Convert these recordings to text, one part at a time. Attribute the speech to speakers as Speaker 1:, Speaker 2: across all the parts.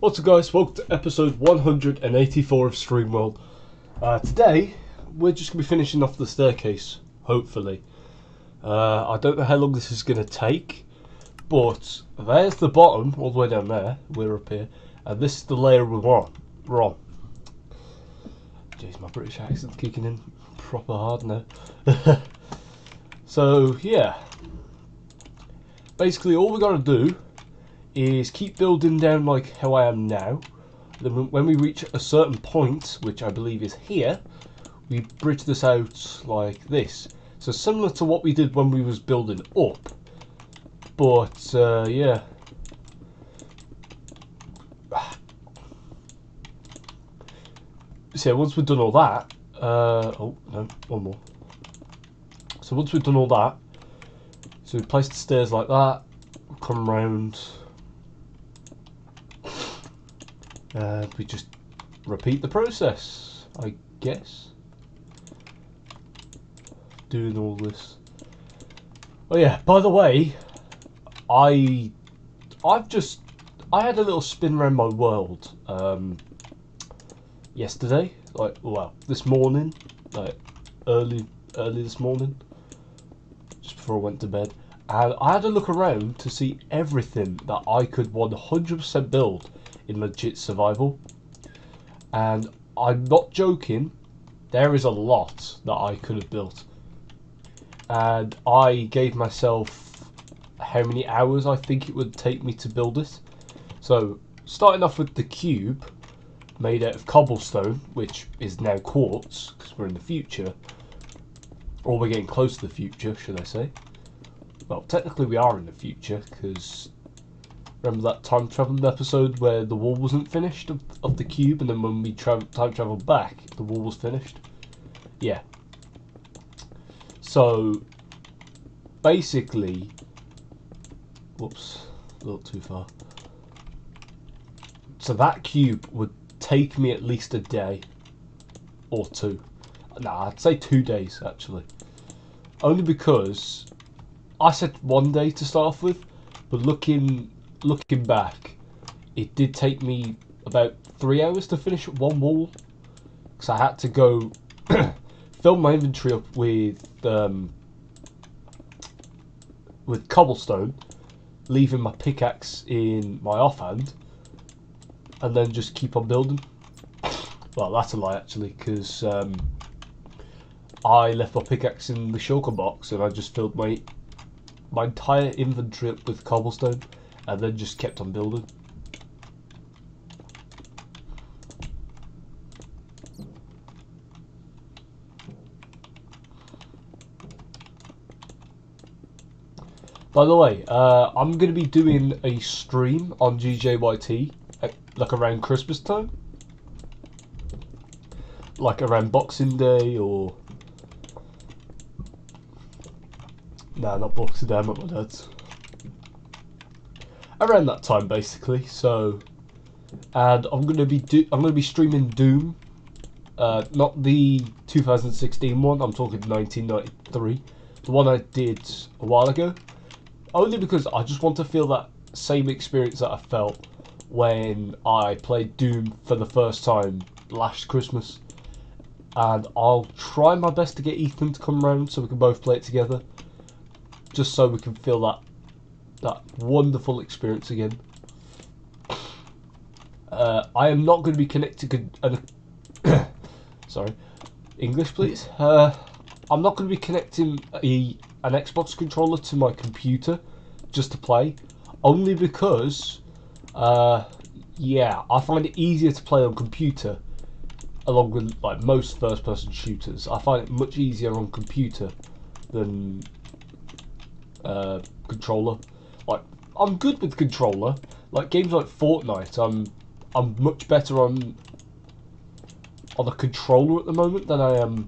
Speaker 1: What's up guys, welcome to episode 184 of StreamWorld. Today, we're just going to be finishing off the staircase, hopefully. I don't know how long this is going to take, but there's the bottom, all the way down there, we're up here, and this is the layer we're on. Jeez, my British accent's kicking in proper hard now. So, yeah. Basically, all we got to do is keep building down like how I am now. Then when we reach a certain point, which I believe is here, we bridge this out like this. So similar to what we did when we was building up. But yeah. So once we've done all that, oh no, one more. So once we've done all that, so we place the stairs like that, come round. We just repeat the process, I guess. Doing all this. Oh yeah, by the way, I had a little spin around my world yesterday, this morning, like early this morning, just before I went to bed, and I had a look around to see everything that I could 100% build in legit survival, and I'm not joking, there is a lot that I could have built, and I gave myself how many hours I think it would take me to build it. So starting off with the cube made out of cobblestone, which is now quartz because we're in the future, or we're getting close to the future, should I say. Well, technically we are in the future, because remember that time travel episode where the wall wasn't finished of the cube, and then when we time traveled back, the wall was finished? Yeah. So, basically, whoops, a little too far. So that cube would take me at least a day or two. Nah, I'd say 2 days actually. Only because I said 1 day to start off with, but looking back, it did take me about 3 hours to finish one wall, because I had to go fill my inventory up with cobblestone, leaving my pickaxe in my offhand, and then just keep on building. Well, that's a lie actually, because I left my pickaxe in the shulker box and I just filled my entire inventory up with cobblestone, and then just kept on building. By the way, I'm going to be doing a stream on GJYT like around Christmas time, like around Boxing Day, or nah, not Boxing Day, I'm at my dad's. Around that time, basically. So, and I'm gonna be streaming Doom, not the 2016 one. I'm talking 1993, the one I did a while ago. Only because I just want to feel that same experience that I felt when I played Doom for the first time last Christmas. And I'll try my best to get Ethan to come round so we can both play it together, just so we can feel that wonderful experience again. I am not going to be connected. Sorry, English, please. I'm not going to be connecting an Xbox controller to my computer just to play, only because, yeah, I find it easier to play on computer. Along with like most first-person shooters, I find it much easier on computer than controller. Like, I'm good with controller. Like games like Fortnite, I'm much better on a controller at the moment than I am.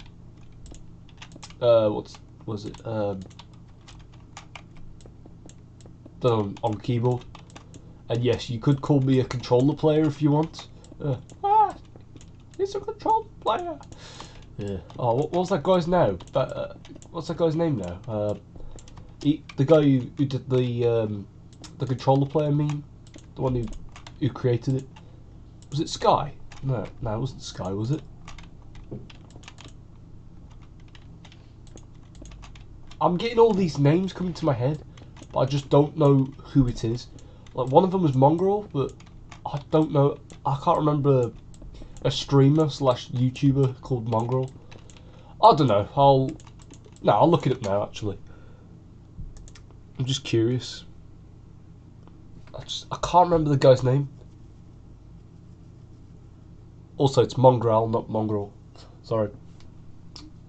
Speaker 1: Than on keyboard. And yes, you could call me a controller player if you want. He's a controller player. Yeah. Oh, what was that guy's name? What's that guy's name now? The guy who did the controller player meme, the one who created it. Was it Sky? No, it wasn't Sky, was it? I'm getting all these names coming to my head, but I just don't know who it is. Like, one of them was Mongrel, but I don't know. I can't remember a streamer slash YouTuber called Mongrel. I don't know. I'll look it up now. Actually, I'm just curious. I can't remember the guy's name. Also, it's Mongrel, not Mongrel. Sorry,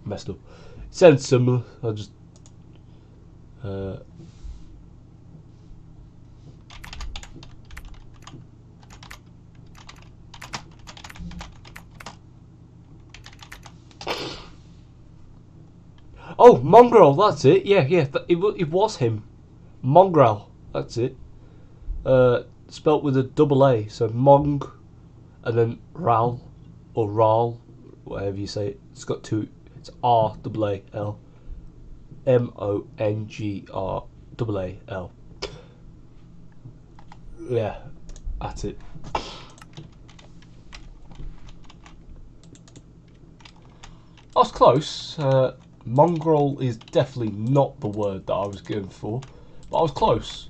Speaker 1: messed up. It sounds similar. I just. Oh, Mongrel, that's it. Yeah, it was him. Mongrel, that's it. Spelt with a double A, so Mong, and then Ral, or Ral, whatever you say it. It's got two. It's R-A-A-L, M-O-N-G-R-A-A-L. Yeah, that's it. I was close. Mongrel is definitely not the word that I was going for, but I was close.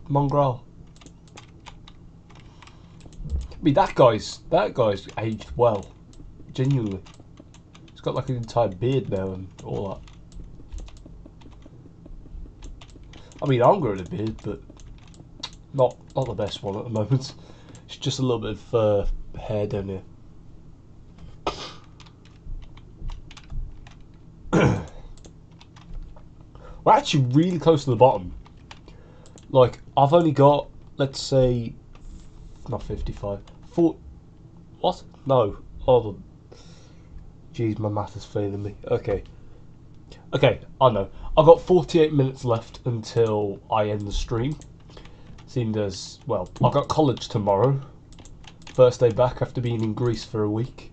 Speaker 1: Mongrel. I mean, that guy's aged well, genuinely. He's got like an entire beard now and all that. I mean, I'm growing a beard, but not the best one at the moment. It's just a little bit of hair down here. We're actually really close to the bottom. Like, I've only got, let's say, not 55, 4. What? No. Hold on. Jeez, my math is failing me. Okay, I know. I've got 48 minutes left until I end the stream. Seemed as, well, I've got college tomorrow. First day back after being in Greece for a week.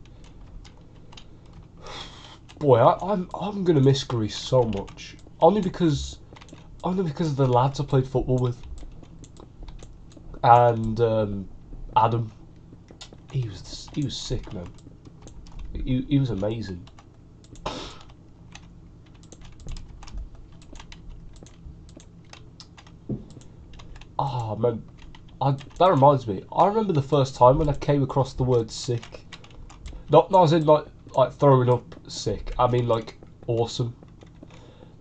Speaker 1: Boy, I'm gonna miss Greece so much. Only because of the lads I played football with. And Adam, he was sick, man. He was amazing. Ah, man, that reminds me. I remember the first time when I came across the word sick. Not as in like throwing up sick. I mean like awesome.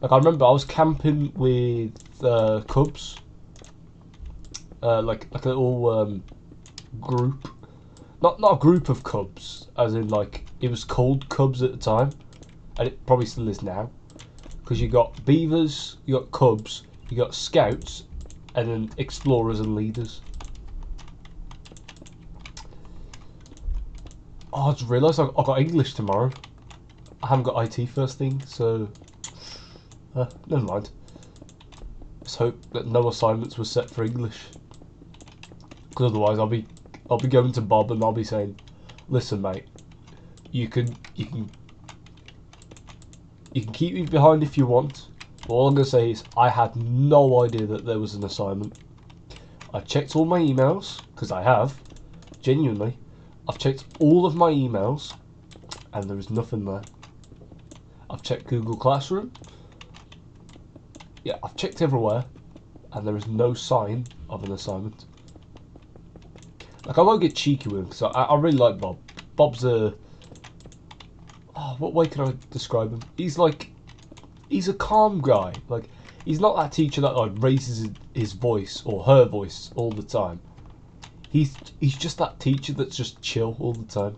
Speaker 1: Like, I remember I was camping with Cubs. Like a little group. Not a group of Cubs, as in like it was called Cubs at the time, and it probably still is now. Because you got Beavers, you got Cubs, you got Scouts, and then Explorers and Leaders. Oh, I just realised I've got English tomorrow. I haven't got IT first thing, so never mind. Let's hope that no assignments were set for English, because otherwise I'll be going to Bob and I'll be saying, "Listen, mate, you can keep me behind if you want. But all I'm gonna say is I had no idea that there was an assignment. I checked all my emails, because I have, genuinely. I've checked all of my emails, and there is nothing there. I've checked Google Classroom. Yeah, I've checked everywhere, and there is no sign of an assignment. Like, I won't get cheeky with him, because I really like Bob. Bob's a... Oh, what way can I describe him? He's a calm guy. Like, he's not that teacher that like raises his voice or her voice all the time. He's just that teacher that's just chill all the time.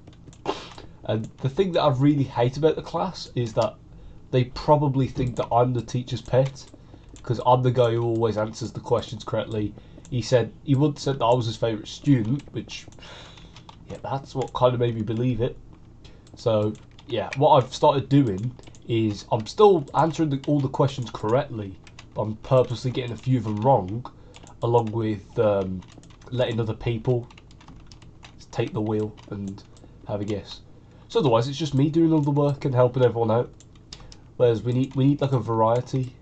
Speaker 1: And the thing that I really hate about the class is that they probably think that I'm the teacher's pet, because I'm the guy who always answers the questions correctly. He said he once said that I was his favourite student, which, yeah, that's what kind of made me believe it. So, yeah, what I've started doing is I'm still answering all the questions correctly, but I'm purposely getting a few of them wrong, along with letting other people take the wheel and have a guess. So otherwise, it's just me doing all the work and helping everyone out. Whereas we need like a variety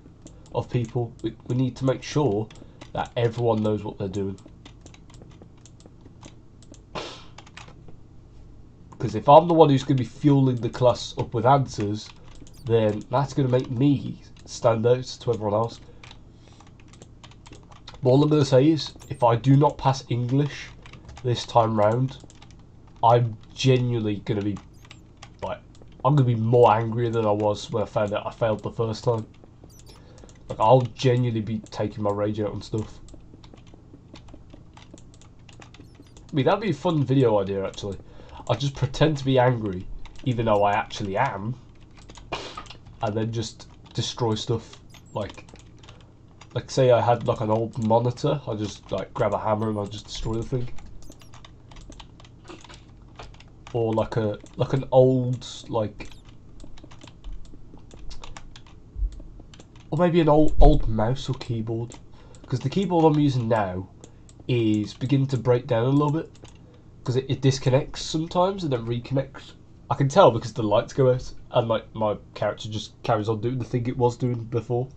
Speaker 1: of people. We need to make sure that everyone knows what they're doing. Because if I'm the one who's going to be fueling the class up with answers, then that's going to make me stand out to everyone else. But all I'm going to say is, if I do not pass English this time round, I'm genuinely going to be, like, I'm going to be more angry than I was when I found out I failed the first time. Like, I'll genuinely be taking my rage out and stuff. I mean, that'd be a fun video idea, actually. I'll just pretend to be angry, even though I actually am, and then just destroy stuff. Like say I had like an old monitor, I'll just like grab a hammer and I'll just destroy the thing. Or like an old or maybe an old mouse or keyboard, because the keyboard I'm using now is beginning to break down a little bit, because it disconnects sometimes and then reconnects. I can tell because the lights go out and my character just carries on doing the thing it was doing before.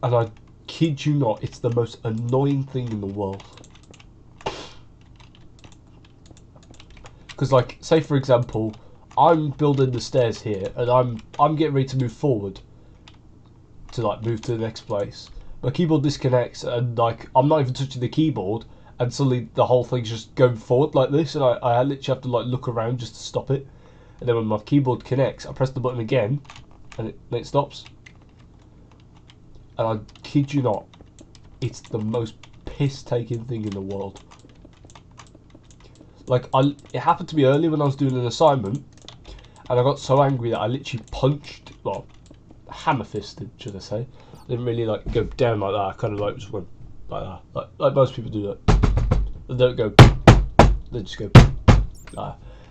Speaker 1: And I kid you not, it's the most annoying thing in the world. Because, like, say for example, I'm building the stairs here and I'm getting ready to move forward to like move to the next place. My keyboard disconnects and like I'm not even touching the keyboard, and suddenly the whole thing's just going forward like this, and I literally have to like look around just to stop it. And then when my keyboard connects, I press the button again and it stops. And I kid you not, it's the most piss-taking thing in the world. Like, it happened to me earlier when I was doing an assignment, and I got so angry that I literally punched, well, hammer-fisted, should I say. I didn't really like go down like that. I kind of like just went like that, like most people do that. They don't go, they just go.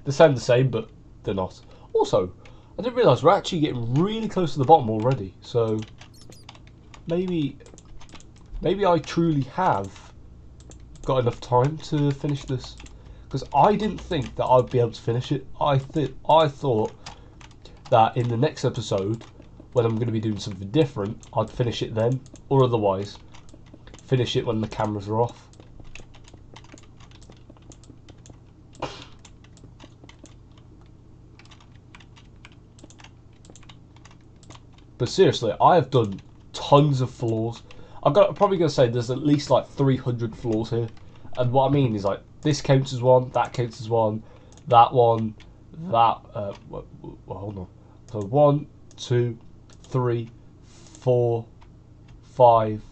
Speaker 1: They sound the same, but they're not. Also, I didn't realise we're actually getting really close to the bottom already. So maybe I truly have got enough time to finish this, because I didn't think that I'd be able to finish it. I thought that in the next episode, when I'm going to be doing something different, I'd finish it then, or otherwise finish it when the cameras are off. But seriously, I have done tons of floors. I'm probably going to say there's at least like 300 floors here. And what I mean is, like, this counts as one, that counts as one, that, well, hold on. So 1, 2, 3, 4, 5,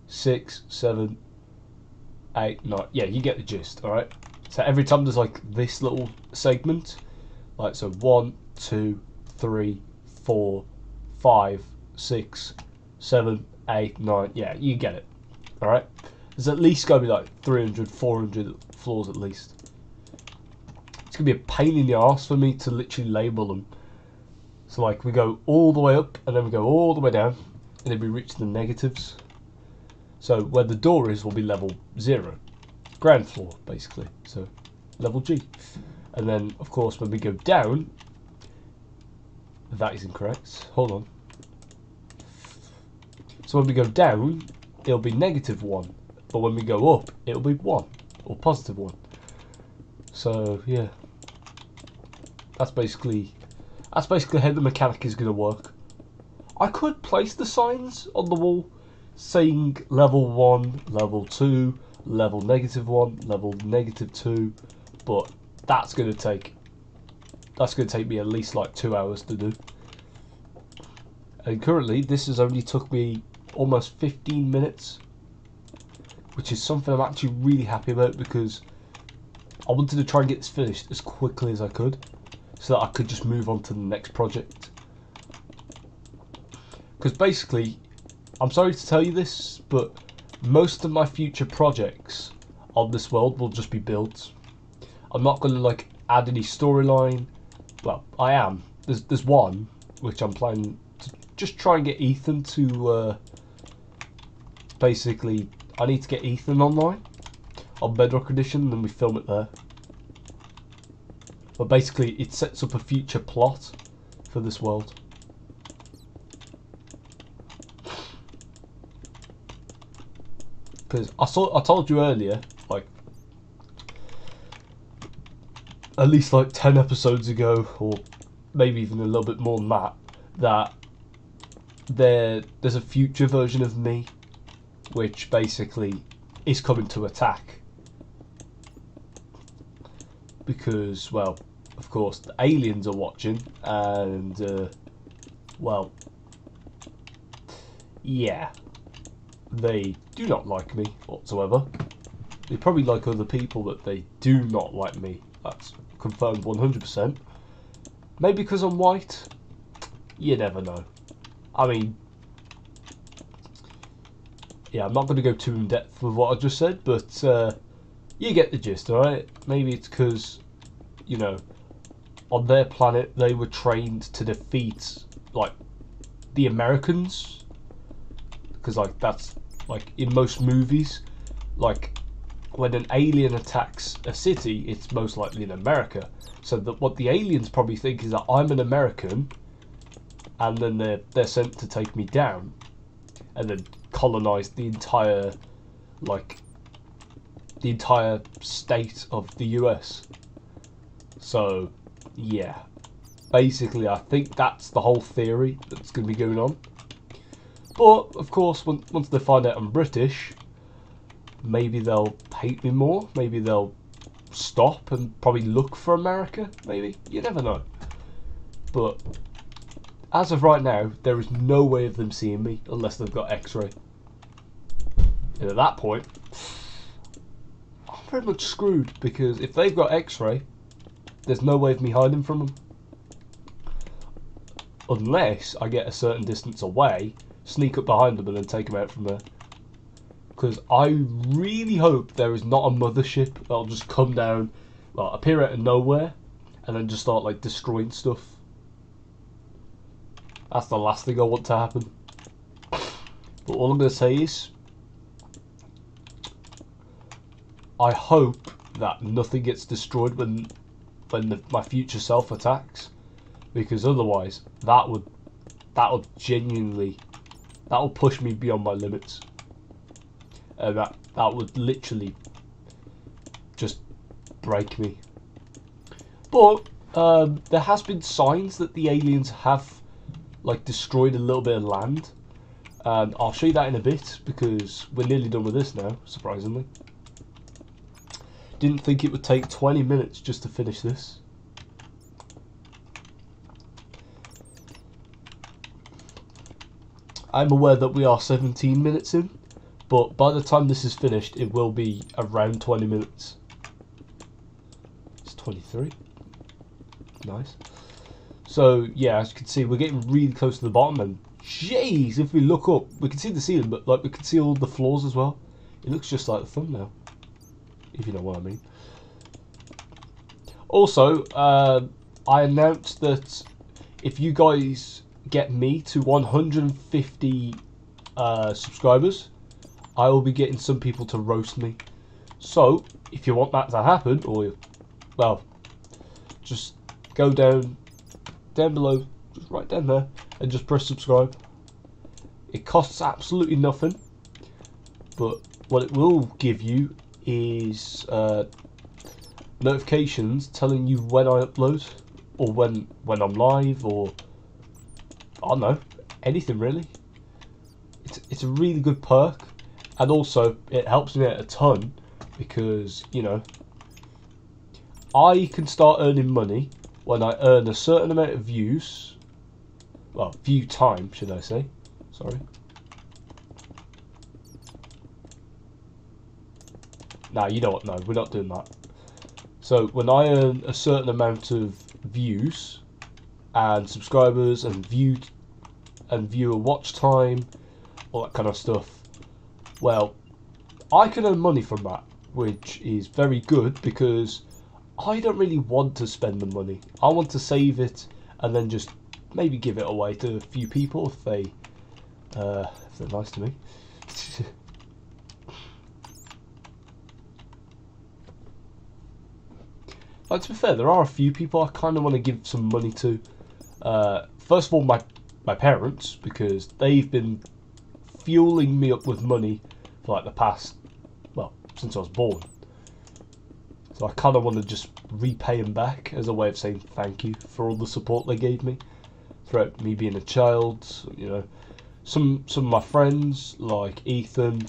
Speaker 1: 6, 7, 8, 9. Yeah, you get the gist, alright? So every time there's like this little segment, like, so 1, 2, 3, 4, 5, 6, 7, 8, 9. Yeah, you get it, alright? There's at least going to be like 300, 400 floors at least. It's going to be a pain in the arse for me to literally label them. So like we go all the way up and then we go all the way down and then we reach the negatives. So where the door is will be level 0. Ground floor, basically. So level G. And then of course when we go down, that is incorrect. Hold on. So when we go down, it'll be -1. But when we go up, it'll be 1 or +1. So yeah, that's basically how the mechanic is going to work. I could place the signs on the wall saying level 1, level 2, level -1, level -2, but that's going to take me at least like 2 hours to do. And currently, this has only took me almost 15 minutes. Which is something I'm actually really happy about, because I wanted to try and get this finished as quickly as I could, so that I could just move on to the next project. Because basically, I'm sorry to tell you this, but most of my future projects on this world will just be builds. I'm not going to like add any storyline. Well, I am. There's one which I'm planning to just try and get Ethan to basically. I need to get Ethan online on Bedrock Edition, and then we film it there. But basically, it sets up a future plot for this world. Because I told you earlier, like, at least like 10 episodes ago, or maybe even a little bit more than that, that there's a future version of me which basically is coming to attack. Because, well, of course, the aliens are watching, and, well, yeah, they do not like me whatsoever. They probably like other people, but they do not like me. That's confirmed 100%. Maybe because I'm white? You never know. I mean, yeah, I'm not going to go too in depth with what I just said, but you get the gist, alright? Maybe it's because, you know, on their planet they were trained to defeat, like, the Americans. Because, like, that's, like, in most movies, like, when an alien attacks a city, it's most likely in America. So that what the aliens probably think is that I'm an American, and then they're sent to take me down, and then colonize the entire, like, the entire state of the US. So, yeah. Basically, I think that's the whole theory that's going to be going on. But, of course, once they find out I'm British, maybe they'll hate me more. Maybe they'll stop and probably look for America. Maybe. You never know. But as of right now, there is no way of them seeing me unless they've got X-ray. And at that point, I'm very much screwed, because if they've got X-ray, there's no way of me hiding from them. Unless I get a certain distance away, sneak up behind them and then take them out from there. Because I really hope there is not a mothership that'll just come down, well, appear out of nowhere, and then just start, like, destroying stuff. That's the last thing I want to happen. But all I'm going to say is, I hope that nothing gets destroyed when my future self attacks, because otherwise that would genuinely, that will push me beyond my limits, and that would literally just break me. But there has been signs that the aliens have, like, destroyed a little bit of land, and I'll show you that in a bit, because we're nearly done with this now, surprisingly. Didn't think it would take 20 minutes just to finish this. I'm aware that we are 17 minutes in, but by the time this is finished, it will be around 20 minutes. It's 23. Nice. So, yeah, as you can see, we're getting really close to the bottom, and jeez, if we look up, we can see the ceiling, but, like, we can see all the floors as well. It looks just like the thumbnail, if you know what I mean. Also, I announced that if you guys get me to 150 subscribers, I will be getting some people to roast me. So, if you want that to happen, or, well, just go down below, just right down there, and just press subscribe. It costs absolutely nothing, but what it will give you is notifications telling you when I upload, or when I'm live, or I don't know, anything really. It's a really good perk, and also it helps me out a ton, because, you know, I can start earning money when I earn a certain amount of views, well, view time should I say, sorry. Nah, you know what, no, we're not doing that. So when I earn a certain amount of views and subscribers and viewer watch time, all that kind of stuff, well, I can earn money from that, which is very good, because I don't really want to spend the money. I want to save it and then just maybe give it away to a few people if they're nice to me. Like, to be fair, there are a few people I kind of want to give some money to. First of all, my parents, because they've been fueling me up with money for, like, the past, well, since I was born. So I kind of want to just repay them back as a way of saying thank you for all the support they gave me throughout me being a child. You know, some of my friends like Ethan,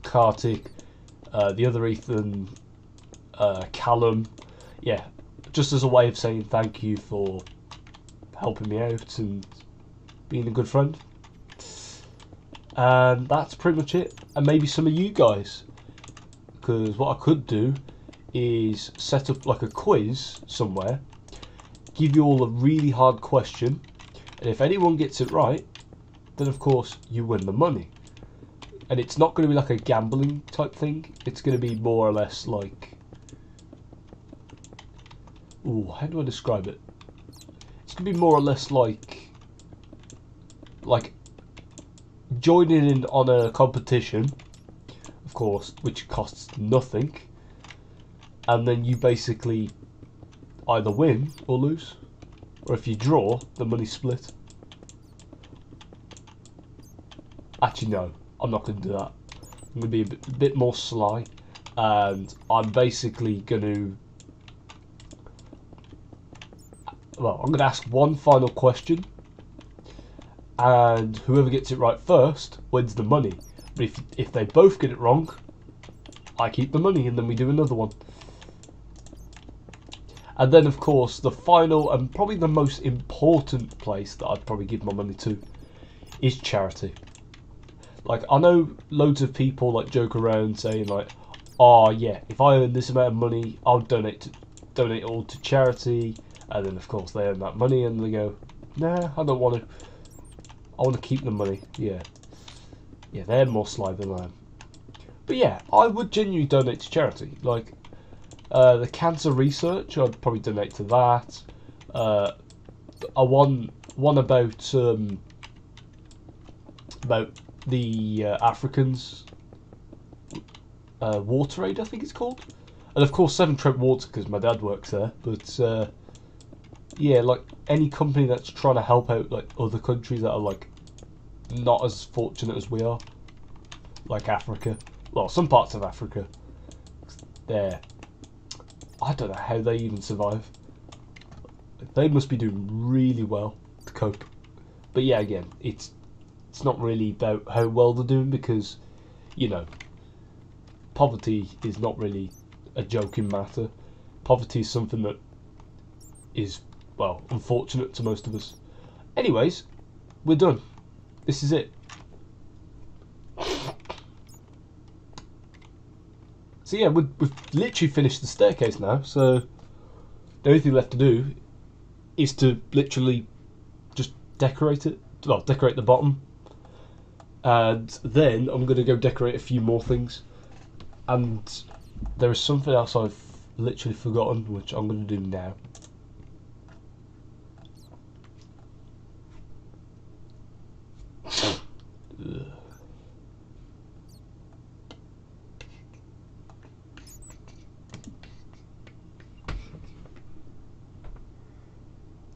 Speaker 1: Kartik, the other Ethan, Callum, yeah, just as a way of saying thank you for helping me out and being a good friend. And that's pretty much it. And maybe some of you guys, because what I could do is set up like a quiz somewhere, give you all a really hard question, and if anyone gets it right, then of course you win the money. And it's not going to be like a gambling type thing. It's going to be more or less like, ooh, how do I describe it? It's going to be more or less like joining in on a competition, of course, which costs nothing, and then you basically either win or lose, or if you draw, the money's split. Actually, no, I'm not going to do that. I'm going to be a bit more sly, and I'm basically going to, well, I'm going to ask one final question, and whoever gets it right first wins the money. But if they both get it wrong, I keep the money, and then we do another one. And then, of course, the final and probably the most important place that I'd probably give my money to is charity. Like, I know loads of people like joke around saying like, oh yeah, if I earn this amount of money, I'll donate it all to charity. And then of course they earn that money and they go, nah, I don't want to. I want to keep the money. Yeah, they're more sly than I am. But yeah, I would genuinely donate to charity. Like the cancer research, I'd probably donate to that. I won about the Africans Water Aid, I think it's called, and of course Severn Trent Water because my dad works there. But yeah, like any company that's trying to help out like other countries that are like not as fortunate as we are, like Africa. Well, some parts of Africa, I don't know how they even survive. They must be doing really well to cope. But yeah, again, it's not really about how well they're doing because, you know, poverty is not really a joking matter. Poverty is something that is, well, unfortunate to most of us. Anyways, we're done. This is it. So yeah, we've literally finished the staircase now, so the only thing left to do is to literally just decorate it. Well, decorate the bottom. And then I'm going to go decorate a few more things. And there is something else I've literally forgotten, which I'm going to do now.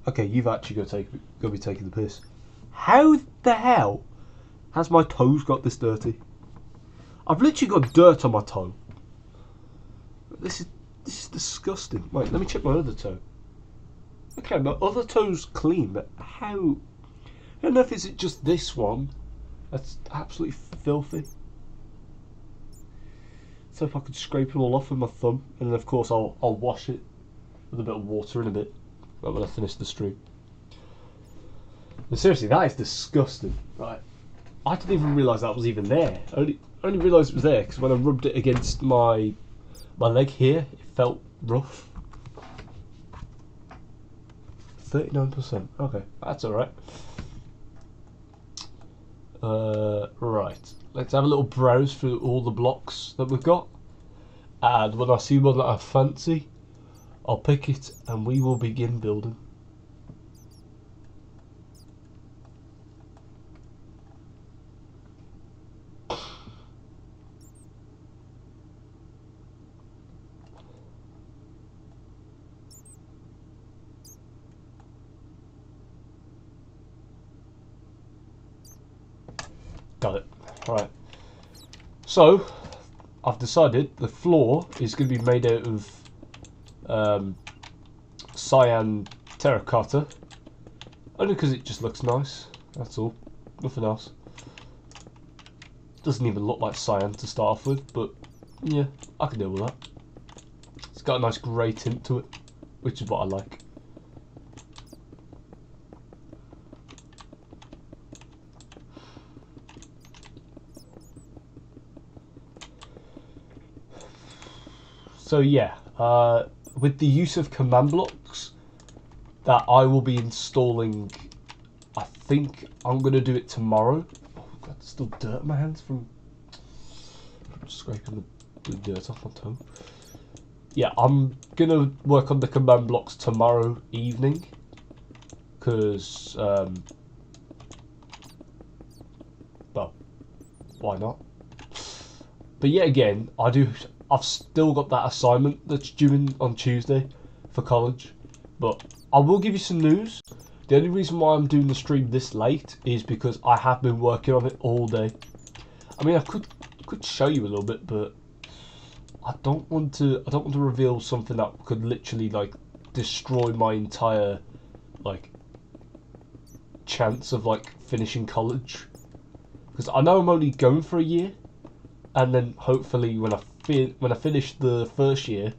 Speaker 1: Okay, you've actually got to be taking the piss. How the hell has my toes got this dirty? I've literally got dirt on my toe. This is disgusting. Wait, let me check my other toe. Okay, my other toe's clean, but how? I don't know if it's just this one. That's absolutely filthy. So if I could scrape it all off with my thumb, and then of course I'll wash it with a bit of water in a bit when I finish the stream. But seriously, that is disgusting. Right, I didn't even realise that was even there. I only realised it was there because when I rubbed it against my leg here, it felt rough. 39%. Okay, that's all right. Right, let's have a little browse through all the blocks that we've got, and when I see one that I fancy, I'll pick it and we will begin building. Got it. Right. So, I've decided the floor is going to be made out of cyan terracotta. Only because it just looks nice. That's all. Nothing else. Doesn't even look like cyan to start off with, but yeah, I can deal with that. It's got a nice grey tint to it, which is what I like. So yeah, with the use of command blocks that I will be installing, I think I'm going to do it tomorrow. Oh god, there's still dirt in my hands from scraping the dirt off my tongue. Yeah, I'm going to work on the command blocks tomorrow evening, because, well, why not? But yet again, I've still got that assignment that's due on Tuesday for college. But I will give you some news. The only reason why I'm doing the stream this late is because I have been working on it all day. I mean, I could show you a little bit, but I don't want to reveal something that could literally like destroy my entire like chance of like finishing college. Because I know I'm only going for a year, and then hopefully when I finish the first year,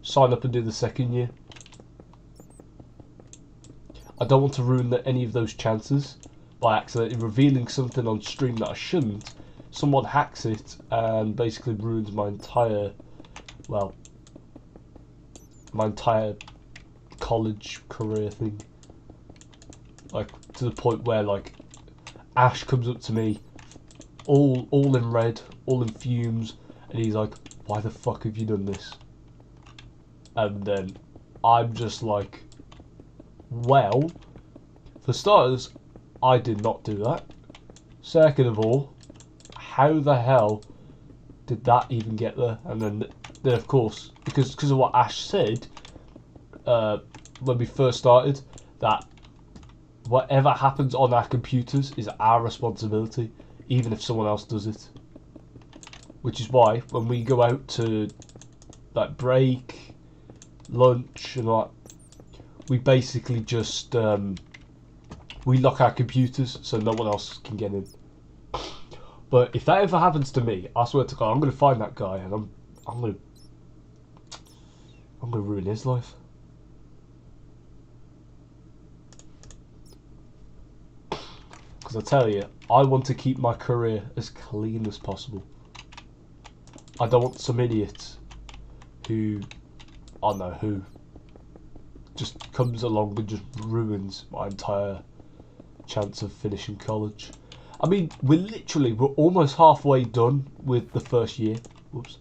Speaker 1: sign up and do the second year. I don't want to ruin any of those chances by accidentally revealing something on stream that I shouldn't. Someone hacks it and basically ruins my entire, well, my entire college career thing. Like, to the point where, like, Ash comes up to me, all in red, all in fumes, and he's like, "Why the fuck have you done this?" And then I'm just like, well, for starters, I did not do that. Second of all, how the hell did that even get there? And then of course, because of what Ash said when we first started, that whatever happens on our computers is our responsibility, even if someone else does it. Which is why when we go out to like break, lunch and all that, we basically just we lock our computers so no one else can get in. But if that ever happens to me, I swear to God, I'm gonna find that guy and I'm gonna ruin his life. Because I tell you, I want to keep my career as clean as possible. I don't want some idiot who, I don't know who, just comes along and just ruins my entire chance of finishing college. I mean, we're almost halfway done with the first year. Whoops.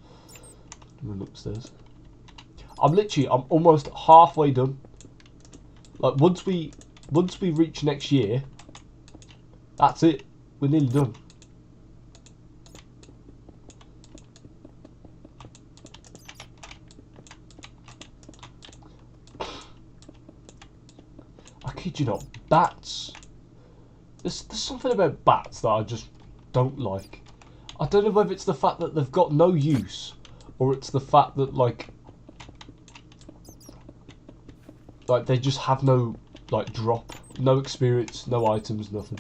Speaker 1: Run upstairs. I'm almost halfway done. Like once we reach next year, that's it. We're nearly done. I kid you not, bats. There's something about bats that I just don't like. I don't know whether it's the fact that they've got no use, or it's the fact that like they just have no like drop, no experience, no items, nothing.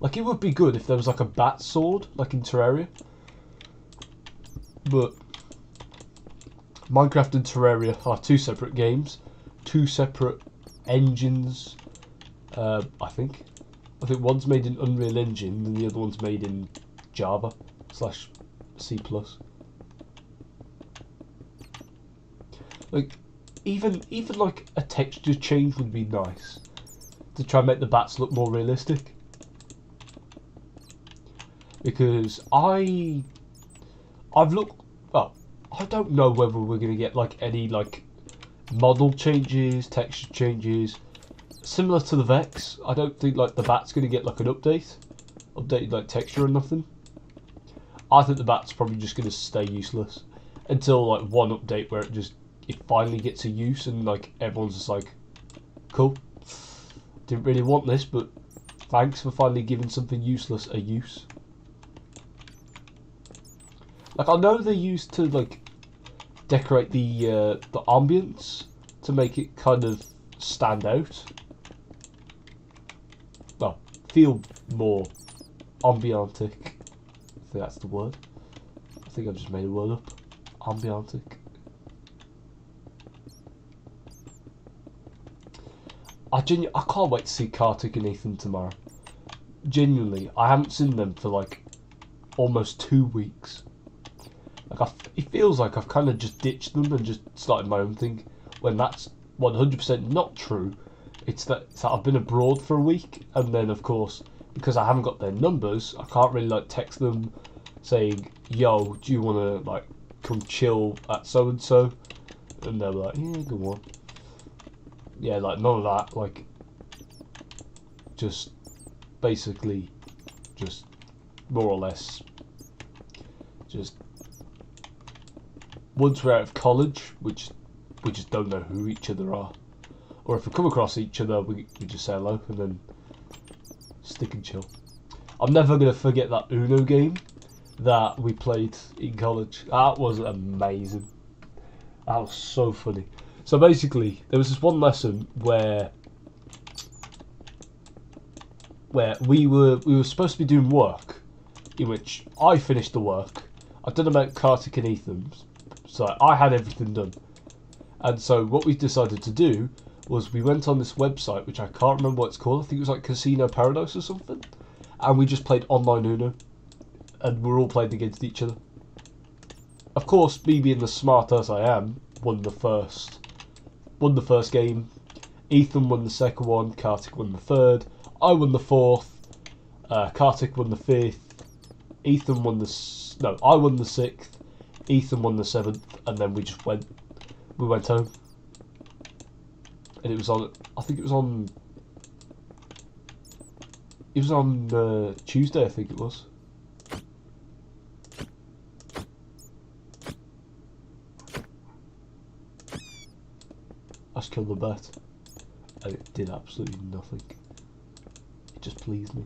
Speaker 1: Like it would be good if there was like a bat sword, like in Terraria. But Minecraft and Terraria are two separate games, two separate engines. I think one's made in Unreal Engine and the other one's made in Java/C+. Like, even like a texture change would be nice to try and make the bats look more realistic. Because I've looked. Well, I don't know whether we're gonna get like any like model changes, texture changes. Similar to the Vex, I don't think like the bat's going to get like an updated like texture or nothing. I think the bat's probably just going to stay useless until like one update where it finally gets a use and like everyone's just like, cool, didn't really want this, but thanks for finally giving something useless a use. Like, I know they used to like decorate the ambience to make it kind of stand out. Well, feel more ambiantic. I think that's the word. I think I've just made a word up. Ambiantic. I can't wait to see Kartik and Ethan tomorrow. Genuinely, I haven't seen them for like almost 2 weeks. Like, it feels like I've kind of just ditched them and just started my own thing, when that's 100% not true. It's that I've been abroad for a week, and then of course, because I haven't got their numbers, I can't really like text them saying, yo, do you want to like come chill at so and so? And they're like, yeah, go on. Yeah, like none of that. Like, just basically, just more or less, just once we're out of college, we just don't know who each other are, or if we come across each other, we just say hello and then stick and chill. I'm never gonna forget that Uno game that we played in college. That was amazing. That was so funny. So basically, there was this one lesson where we were supposed to be doing work, in which I finished the work. I don't know about Kartik and Ethan's, so I had everything done. And so what we decided to do was we went on this website, which I can't remember what it's called. I think it was like Casino Paradise or something. And we just played online Uno, and we're all playing against each other. Of course, me being the smart ass I am, won the first game. Ethan won the second one. Kartik won the third. I won the fourth. Kartik won the fifth. Ethan won I won the sixth. Ethan won the seventh, and then we went home. And it was on. I think it was on. It was on Tuesday. I think it was. I just killed the bet, and it did absolutely nothing. It just pleased me.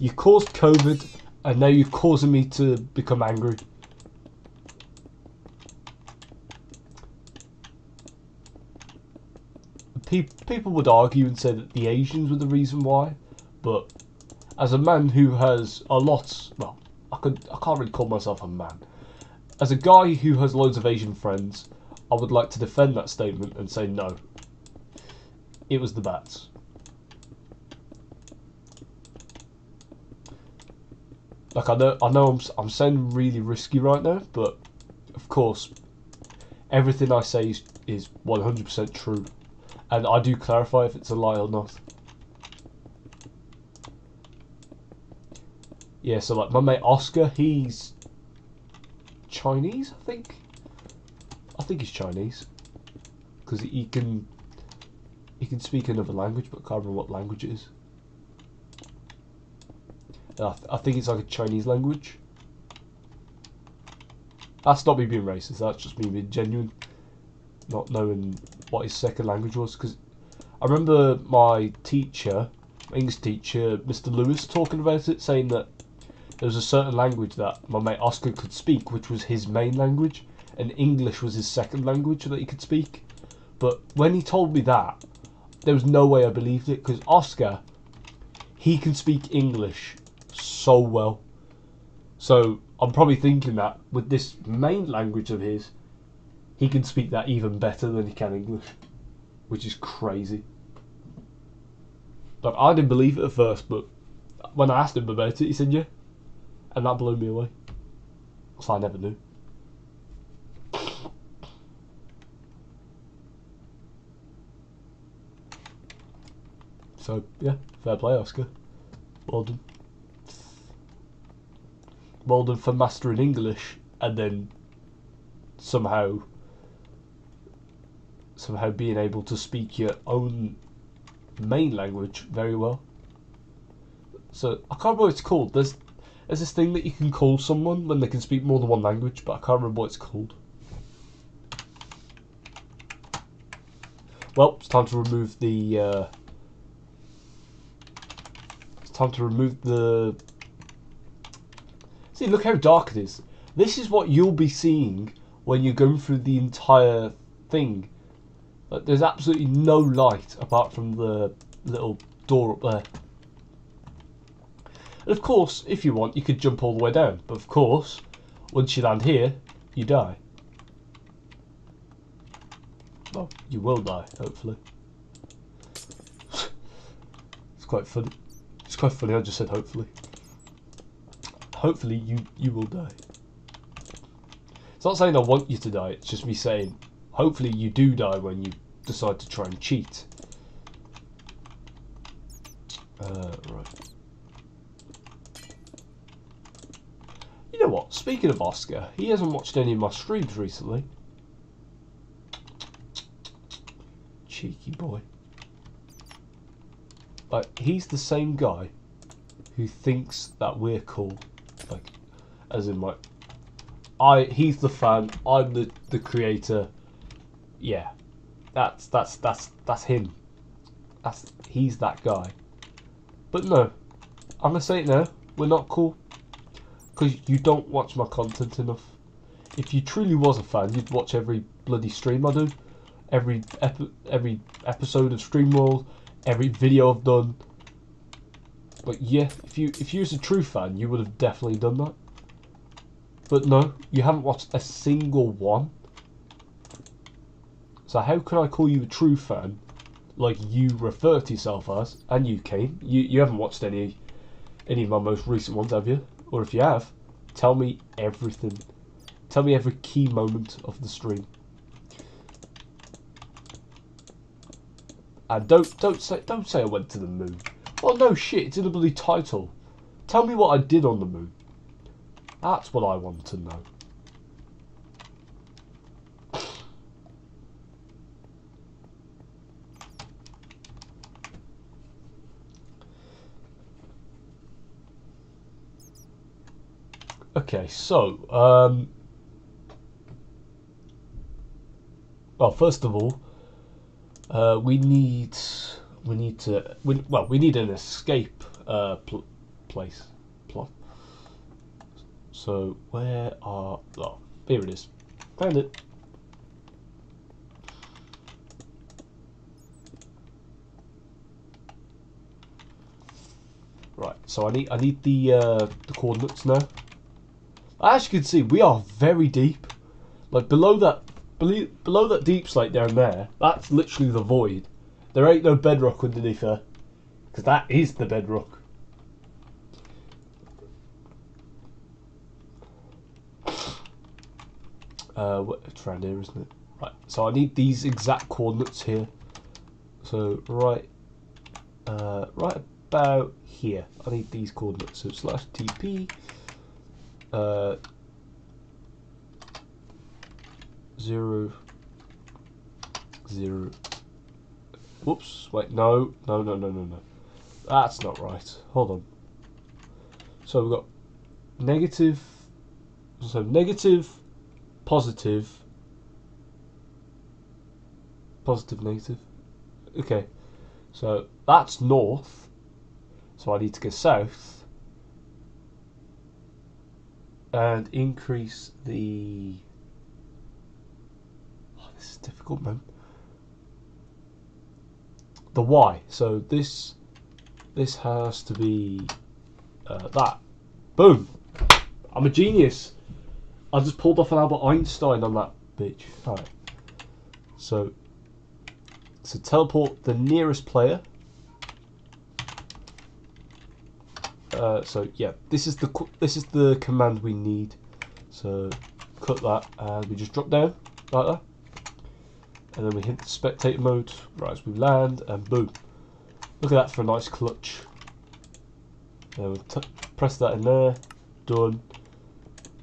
Speaker 1: You caused COVID, and now you've caused me to become angry. People would argue and say that the Asians were the reason why, but as a man who has a lot, well, I can't really call myself a man. As a guy who has loads of Asian friends, I would like to defend that statement and say no. It was the bats. Like, I know I'm sounding really risky right now, but of course, everything I say is 100% true, and I do clarify if it's a lie or not. Yeah, so like my mate Oscar, he's Chinese, I think. I think he's Chinese, because he can speak another language, but I can't remember what language it is. I think it's like a Chinese language. That's not me being racist, that's just me being genuine, not knowing what his second language was. Because I remember my English teacher, Mr. Lewis, talking about it, saying that there was a certain language that my mate Oscar could speak, which was his main language, and English was his second language that he could speak. But when he told me that, there was no way I believed it, because Oscar, he can speak English so well. So I'm probably thinking that with this main language of his, he can speak that even better than he can English, which is crazy. Like, I didn't believe it at first, but when I asked him about it, he said yeah, and that blew me away. So I never knew. So yeah, fair play, Oscar. Well done. Well done for mastering English and then somehow being able to speak your own main language very well. So I can't remember what it's called. There's this thing that you can call someone when they can speak more than one language, but I can't remember what it's called. Well, it's time to remove the. It's time to remove the. See, look how dark it is. This is what you'll be seeing when you're going through the entire thing. Like, there's absolutely no light apart from the little door up there. And of course, if you want, you could jump all the way down. But of course, once you land here, you die. Well, you will die, hopefully. It's quite funny. It's quite funny, I just said hopefully. Hopefully you will die. It's not saying I want you to die, it's just me saying hopefully you do die when you decide to try and cheat. Right. You know what, speaking of Oscar, he hasn't watched any of my streams recently. Cheeky boy. Like, he's the same guy who thinks that we're cool. Like, as in, like, he's the fan, I'm the creator. Yeah, that's him. He's that guy. But no, I'm gonna say it now. We're not cool because you don't watch my content enough. If you truly was a fan, you'd watch every bloody stream I do, every episode of StreamWorld, every video I've done. But yeah, if you was a true fan, you would have definitely done that. But no, you haven't watched a single one. So how can I call you a true fan, like you refer to yourself as, and you Kane? You haven't watched any of my most recent ones, have you? Or if you have, tell me everything. Tell me every key moment of the stream. And don't say I went to the moon. Well, no shit, it's in the bloody title. Tell me what I did on the moon. That's what I want to know. Okay, so well, first of all, we need an escape place. Plot. So where are? Oh, here it is. Found it. Right. So I need the coordinates now. As you can see, we are very deep. Like below that deep slate down there, that's literally the void. There ain't no bedrock underneath there, because that is the bedrock. It's around here, isn't it? Right. So I need these exact coordinates here. So right about here, I need these coordinates. So /TP. 0, 0. Whoops! Wait, no. That's not right. Hold on. So we've got negative. So negative, positive, positive, negative. Okay. So that's north. So I need to go south and increase the. This is difficult, man. The Y. So this has to be that. Boom. I'm a genius. I just pulled off an Albert Einstein on that bitch. Alright. So teleport the nearest player. So yeah, this is the command we need. So cut that and we just drop down like that. And then we hit the spectator mode right as we land, and boom. Look at that for a nice clutch. And we'll press that in there, done,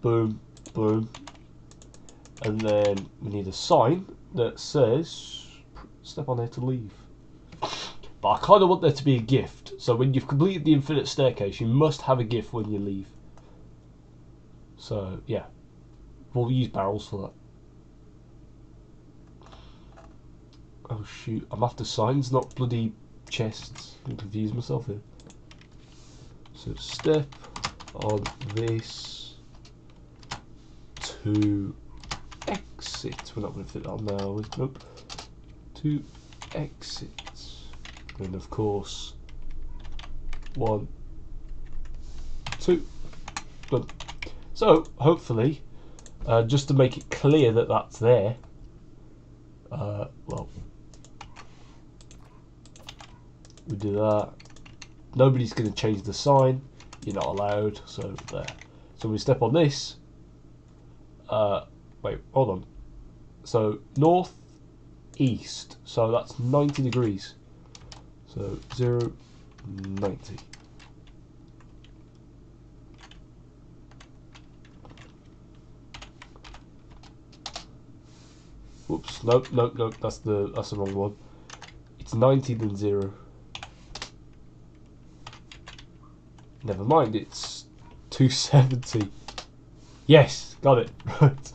Speaker 1: boom, boom. And then we need a sign that says, step on here to leave. But I kind of want there to be a gift. So when you've completed the infinite staircase, you must have a gift when you leave. So yeah, we'll use barrels for that. Oh shoot, I'm after signs, not bloody chests. I'm confused myself here. So step on this to exit. We're not going to fit that on now, are we? Nope. To exit. And of course, 1, 2. Good. So hopefully, just to make it clear that that's there. Well, we do that. Nobody's going to change the sign. You're not allowed. So there. So we step on this. Wait, hold on. So north, east. So that's 90 degrees. So 0, 90. Whoops. Nope. That's the wrong one. It's 90 then 0. Never mind. It's 270. Yes, got it. Right.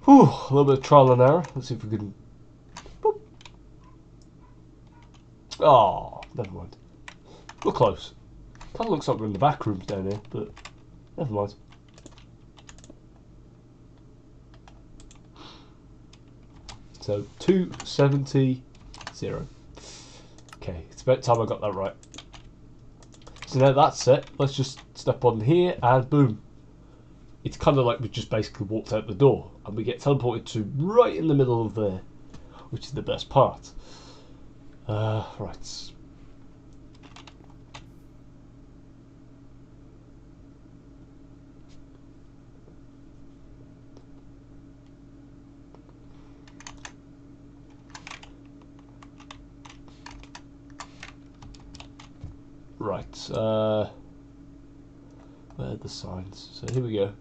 Speaker 1: Whew, a little bit of trial and error. Let's see if we can. Boop. Oh, never mind. We're close. Kind of looks like we're in the back rooms down here, but never mind. So 270, 0. Okay, it's about time I got that right. So now that's it. Let's just step on here and boom. It's kind of like we just basically walked out the door and we get teleported to right in the middle of there, which is the best part. Right. Right, where are the signs? So here we go.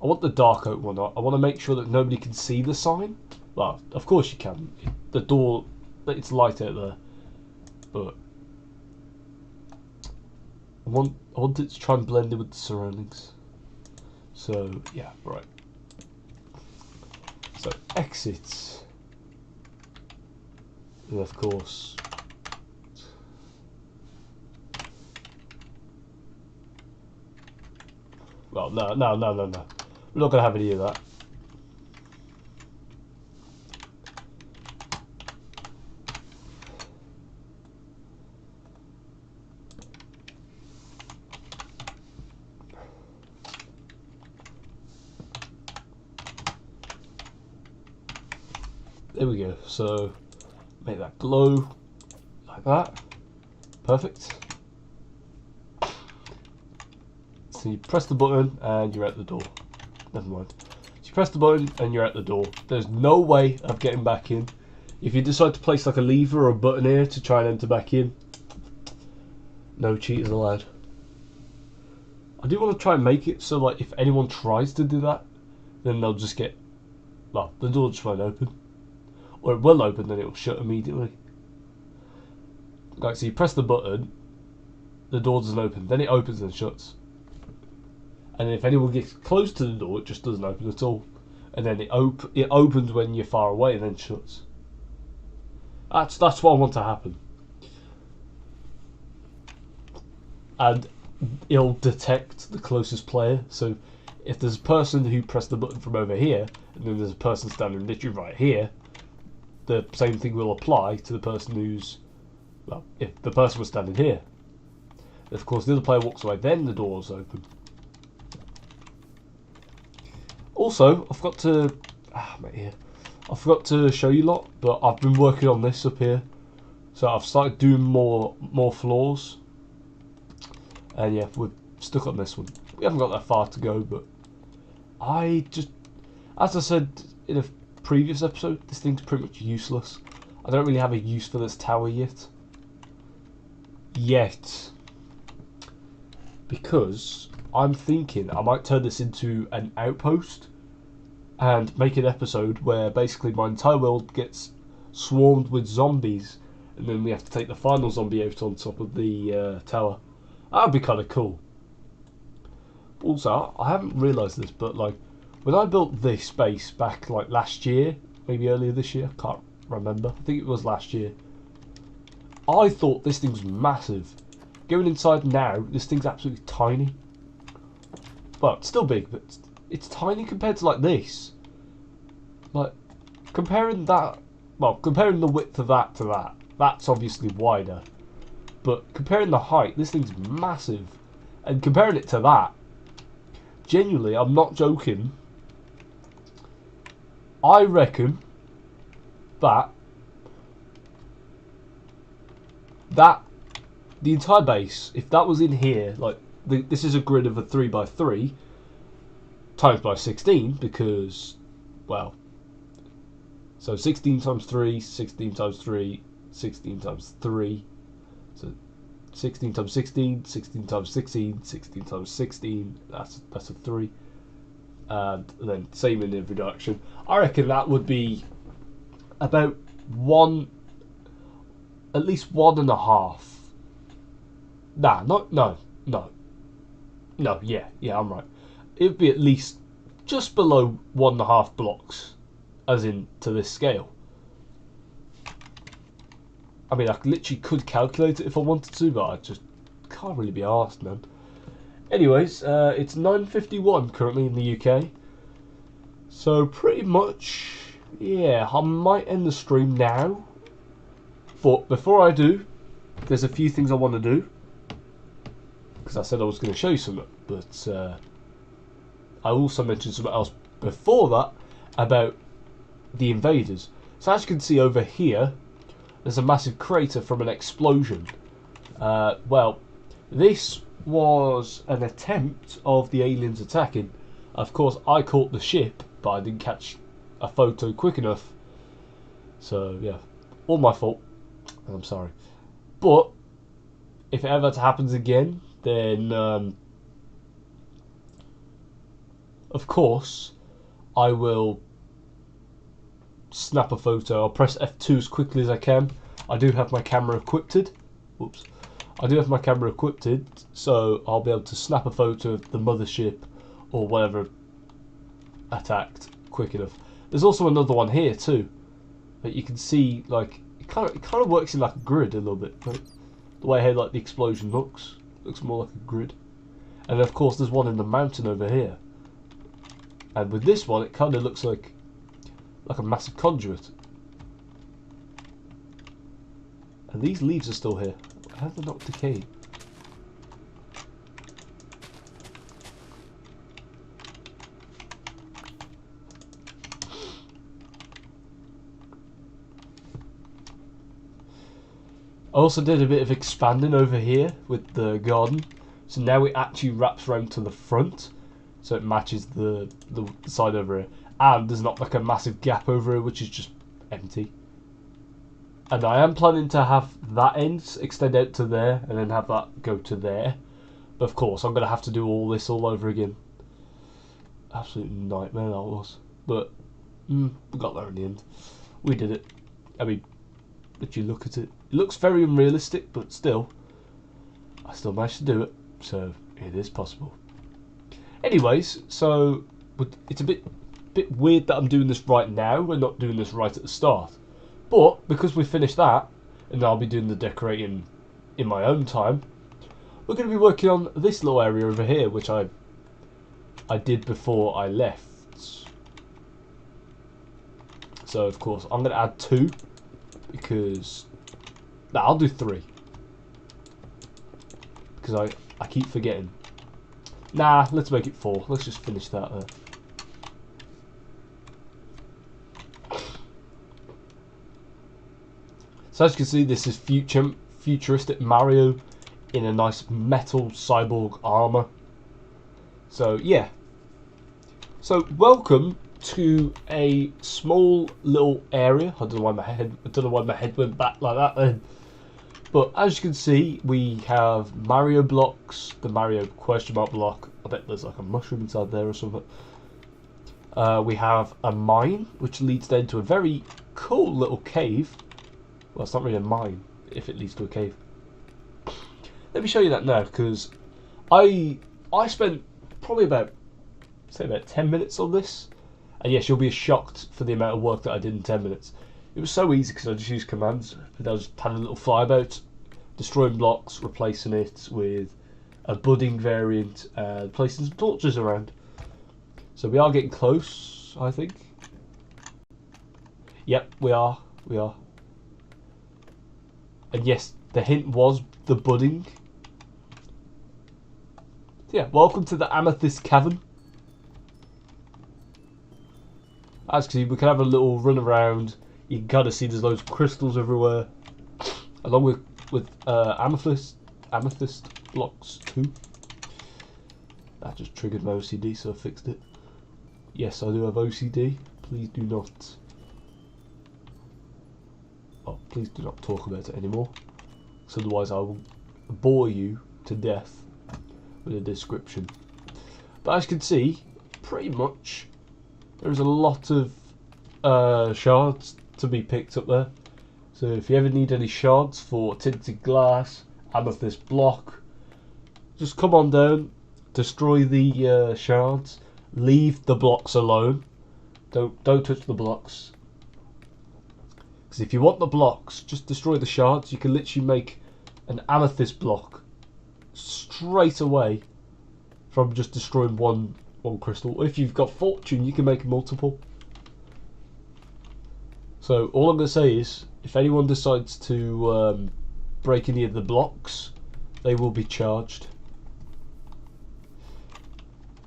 Speaker 1: I want the dark oak one. I want to make sure that nobody can see the sign. Well, of course you can. The door, it's light out there. But I want it to try and blend in with the surroundings. So, yeah, right. So, exit. And of course... Well, no. We're not going to have any of that. There we go. So, make that glow like that. Perfect. So you press the button and you're at the door. Never mind. So you press the button and you're at the door. There's no way of getting back in. If you decide to place like a lever or a button here to try and enter back in, no cheaters allowed. I do want to try and make it so like if anyone tries to do that, then they'll just get, well, the door just won't open. Or it will open, then it will shut immediately. Like, so you press the button, the door doesn't open, then it opens and shuts. And if anyone gets close to the door, it just doesn't open at all. And then it opens when you're far away and then shuts. That's what I want to happen. And it'll detect the closest player. So if there's a person who pressed the button from over here, and then there's a person standing literally right here, the same thing will apply to the person who's, well, if the person was standing here. If, of course, the other player walks away, then the door's open. Also, I forgot to show you lot, but I've been working on this up here. So I've started doing more floors. And yeah, we're stuck on this one. We haven't got that far to go, but I just, as I said in a previous episode, this thing's pretty much useless. I don't really have a use for this tower yet. Because I'm thinking I might turn this into an outpost and make an episode where basically my entire world gets swarmed with zombies and then we have to take the final zombie out on top of the tower. That would be kind of cool. Also, I haven't realised this, but like when I built this base back like last year, maybe earlier this year, remember. I think it was last year. I thought this thing was massive. Going inside now, this thing's absolutely tiny. Well, it's still big, but it's tiny compared to like this. Like, comparing that, well, comparing the width of that to that, that's obviously wider. But comparing the height, this thing's massive. And comparing it to that, genuinely, I'm not joking. I reckon that the entire base, if that was in here, like this is a grid of a 3x3 times by 16, because, well, so 16 times 3, 16 times 3, 16 times 3, so 16 times 16, 16 times 16, 16 times 16, that's a 3. And then same in every direction. I reckon that would be about at least 1.5. Nah, no, yeah, I'm right. It would be at least just below 1.5 blocks, as in to this scale. I mean, I literally could calculate it if I wanted to, but I just can't really be arsed, man. Anyways, it's 9:51 currently in the UK. So pretty much, yeah, I might end the stream now. But before I do, there's a few things I want to do. Because I said I was going to show you something, but I also mentioned something else before that about the invaders. So as you can see over here, there's a massive crater from an explosion. Well, this was an attempt of the aliens attacking. Of course, I caught the ship, but I didn't catch a photo quick enough. So yeah, all my fault. I'm sorry. But if it ever happens again, then of course I will snap a photo. I'll press F2 as quickly as I can. I do have my camera equipped. Whoops. I do have my camera equipped, so I'll be able to snap a photo of the mothership or whatever attacked quick enough. There's also another one here too, but you can see like it kind of works in like a grid a little bit. Right? The way how like the explosion looks more like a grid. And of course there's one in the mountain over here. And with this one it kind of looks like a massive conduit. And these leaves are still here. How are they not decaying? I also did a bit of expanding over here with the garden, so now it actually wraps around to the front, so it matches the side over here, and there's not like a massive gap over here which is just empty. And I am planning to have that end extend out to there and then have that go to there, but of course I'm going to have to do all this all over again. Absolute nightmare that was, but we got there in the end. We did it. I mean, if you look at it, it looks very unrealistic, but still, I still managed to do it, so it is possible. Anyways, so it's a bit weird that I'm doing this right now and not doing this right at the start. But because we finished that, and I'll be doing the decorating in my own time, we're going to be working on this little area over here, which I did before I left. So of course I'm going to add 2. Because I'll do 3, because I keep forgetting. Nah, let's make it 4. Let's just finish that there. So as you can see, this is futuristic Mario in a nice metal cyborg armor. So yeah. So welcome to a small little area. I don't know why my head went back like that then. But as you can see, we have Mario blocks, the Mario question mark block. I bet there's like a mushroom inside there or something. We have a mine, which leads then to a very cool little cave. Well, it's not really a mine if it leads to a cave. Let me show you that now, because I spent probably about 10 minutes on this. And yes, you'll be shocked for the amount of work that I did in 10 minutes. It was so easy because I just used commands. And I just had a little flyabout, destroying blocks, replacing it with a budding variant, and placing some torches around. So we are getting close, I think. Yep, we are. We are. And yes, the hint was the budding. So yeah, welcome to the Amethyst Cavern. As you can see, we can have a little run around. You can kind of see there's loads of crystals everywhere, along with amethyst blocks too. That just triggered my OCD, so I fixed it. Yes, I do have OCD. Please do not. Oh, please do not talk about it anymore, because otherwise I will bore you to death with a description. But as you can see, pretty much there's a lot of shards to be picked up there. So if you ever need any shards for tinted glass, amethyst block, just come on down, destroy the shards, leave the blocks alone. Don't touch the blocks. Because if you want the blocks, just destroy the shards. You can literally make an amethyst block straight away from just destroying one crystal. If you've got fortune, you can make multiple. So all I'm going to say is, if anyone decides to break any of the blocks, they will be charged.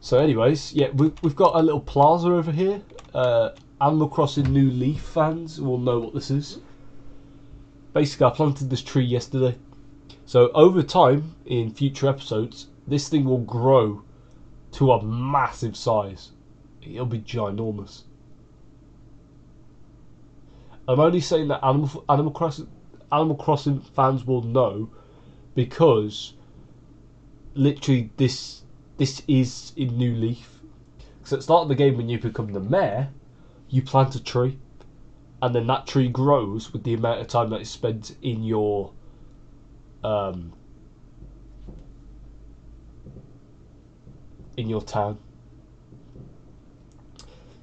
Speaker 1: So anyways, yeah, we've got a little plaza over here. Animal Crossing New Leaf fans will know what this is. Basically, I planted this tree yesterday. So over time, in future episodes, this thing will grow to a massive size. It'll be ginormous. I'm only saying that Animal Crossing fans will know because literally this is in New Leaf. So at the start of the game, when you become the mayor, you plant a tree, and then that tree grows with the amount of time that is spent in your town.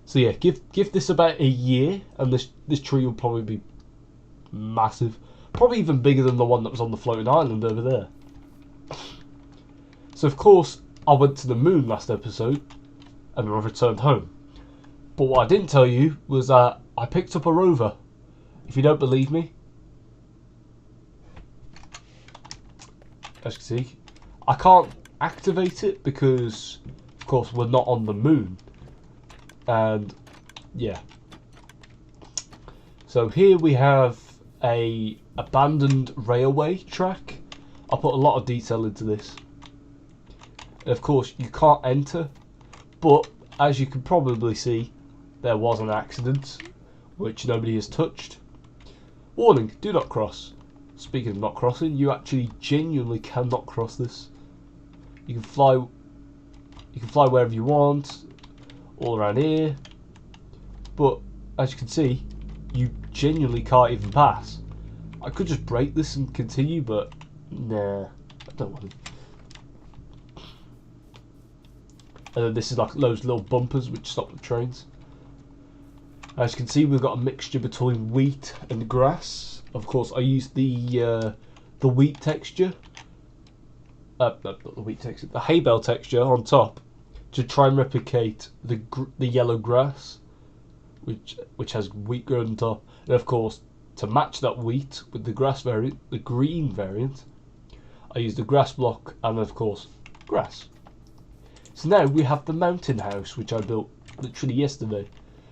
Speaker 1: So yeah, give this about a year, and this tree will probably be massive, probably even bigger than the one that was on the floating island over there. So of course, I went to the moon last episode, and I returned home. But what I didn't tell you was that I picked up a rover. If you don't believe me, as you can see, I can't activate it because, of course, we're not on the moon. And yeah, so here we have a abandoned railway track. I put a lot of detail into this. And of course, you can't enter, but as you can probably see, there was an accident which nobody has touched. Warning: do not cross. Speaking of not crossing, you actually genuinely cannot cross this. You can fly wherever you want, all around here, but as you can see, you genuinely can't even pass. I could just break this and continue, but nah, I don't want to. And then this is like loads of little bumpers which stop the trains. As you can see, we've got a mixture between wheat and grass. Of course, I used the wheat texture, not the wheat texture, the hay bale texture on top to try and replicate the yellow grass, which has wheat growing on top. And of course, to match that wheat with the grass variant, the green variant, I used the grass block and of course grass. So now we have the mountain house, which I built literally yesterday.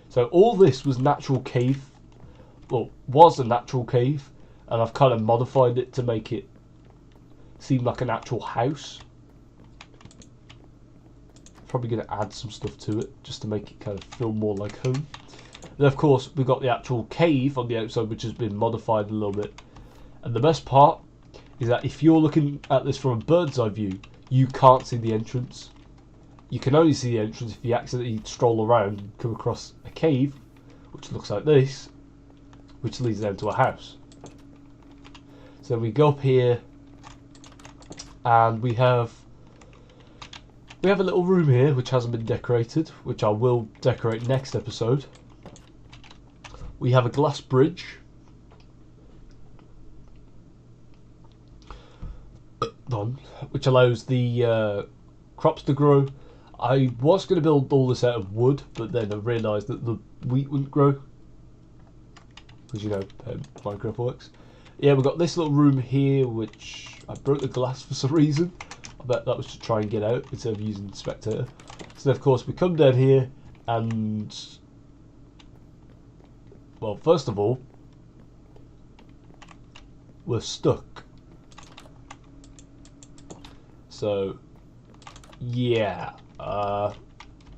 Speaker 1: So all this was natural cave, well, was a natural cave, and I've kind of modified it to make it seem like an actual house. Probably going to add some stuff to it just to make it kind of feel more like home. And of course, we've got the actual cave on the outside, which has been modified a little bit. And the best part is that if you're looking at this from a bird's eye view, you can't see the entrance. You can only see the entrance if you accidentally stroll around and come across a cave, which looks like this, which leads down to a house. So we go up here, and we have a little room here which hasn't been decorated, which I will decorate next episode. We have a glass bridge. Which allows the crops to grow. I was going to build all this out of wood, but then I realised that the wheat wouldn't grow. Because you know how Minecraft works. Yeah, we've got this little room here, which I broke the glass for some reason. I bet that was to try and get out instead of using the spectator. So of course we come down here and... well, first of all, we're stuck. So, yeah,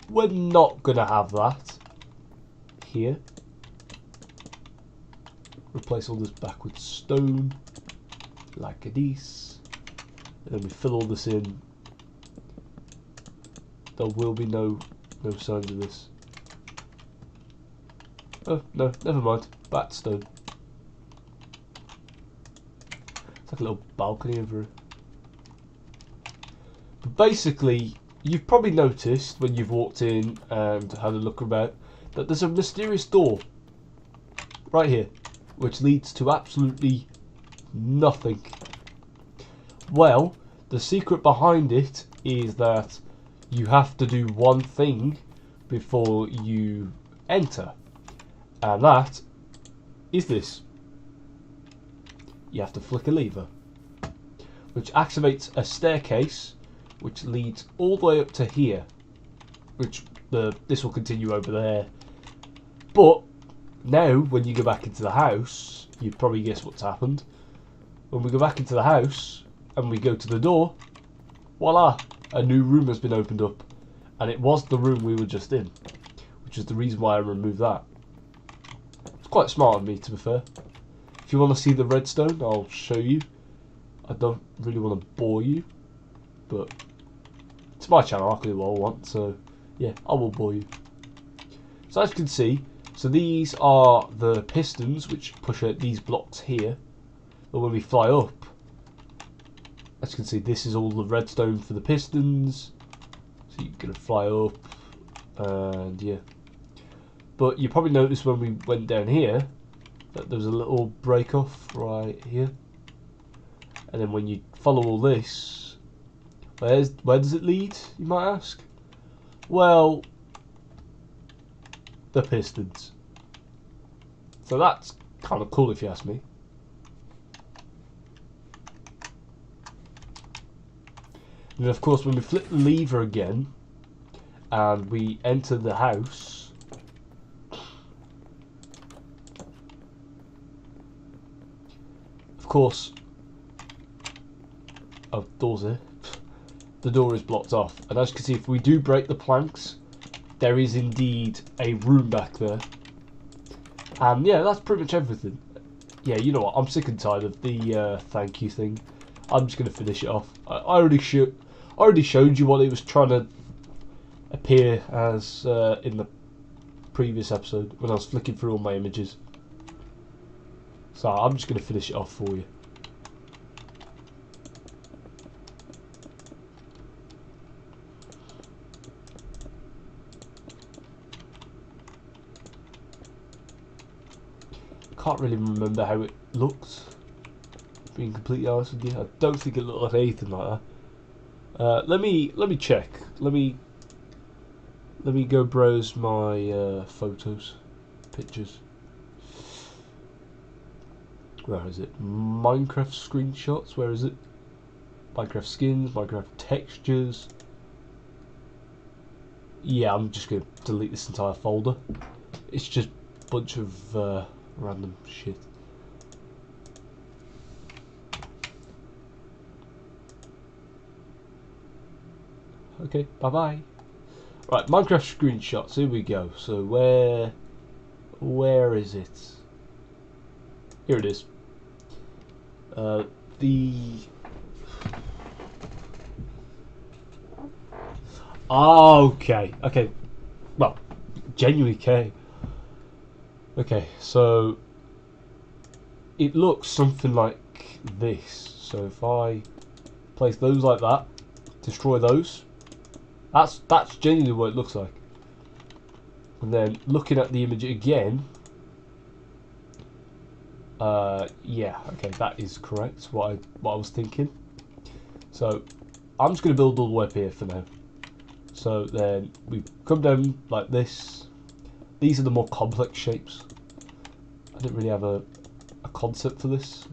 Speaker 1: we're not going to have that here. Replace all this back with stone, like this. And then we fill all this in. There will be no signs of this. Oh, no, never mind. Back to stone. It's like a little balcony over here. But basically, you've probably noticed when you've walked in and had a look about that there's a mysterious door right here, which leads to absolutely nothing. Well, the secret behind it is that you have to do one thing before you enter, and that is this. You have to flick a lever, which activates a staircase which leads all the way up to here, which this will continue over there. But now when you go back into the house, you'd probably guess what's happened. When we go back into the house and we go to the door, voila, a new room has been opened up, and it was the room we were just in, which is the reason why I removed that. It's quite smart of me, to be fair. If you want to see the redstone, I'll show you. I don't really want to bore you, but it's my channel, I can do what I want, so yeah, I will bore you. So as you can see, so these are the pistons which push out these blocks here, but when we fly up, as you can see, this is all the redstone for the pistons, so you're going to fly up, and yeah. But you probably noticed when we went down here, that there was a little break off right here, and then when you follow all this, where does it lead, you might ask? Well, the pistons. So that's kind of cool if you ask me. And then of course when we flip the lever again and we enter the house, of course, oh, door's here. The door is blocked off, and as you can see, if we do break the planks, there is indeed a room back there. And yeah, that's pretty much everything. Yeah, you know what, I'm sick and tired of the thank you thing. I'm just going to finish it off. I already showed you what it was trying to appear as in the previous episode when I was flicking through all my images. So I'm just going to finish it off for you. Can't really remember how it looked, being completely honest with you. I don't think it looked like anything like that. Let me check. Let me go browse my photos, pictures. Where is it? Minecraft screenshots. Where is it? Minecraft skins, Minecraft textures. Yeah, I'm just gonna delete this entire folder. It's just a bunch of random shit. Okay, bye bye. Right, Minecraft screenshots. Here we go. So where is it? Here it is. Okay. Well, genuinely okay. Okay, so it looks something like this. So if I place those like that, destroy those, that's genuinely what it looks like. And then looking at the image again, Yeah, okay, that is correct. What I was thinking. So I'm just going to build all the way up here for now. So then we come down like this. These are the more complex shapes. I didn't really have a concept for this.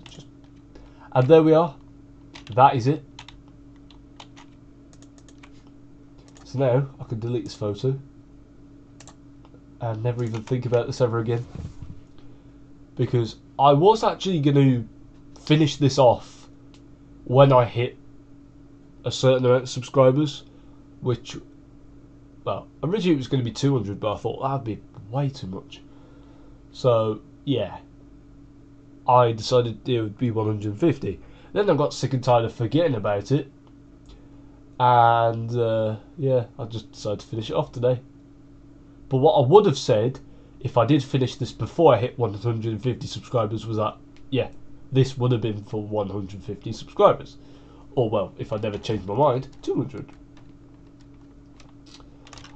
Speaker 1: And there we are. That is it. So now I can delete this photo and never even think about this ever again. Because I was actually going to finish this off when I hit a certain amount of subscribers, which, well, originally it was going to be 200, but I thought that'd be way too much. So yeah, I decided it would be 150. Then I got sick and tired of forgetting about it, and yeah, I just decided to finish it off today. But what I would have said if I did finish this before I hit 150 subscribers was that, yeah, this would have been for 150 subscribers. Or, well, if I never changed my mind, 200.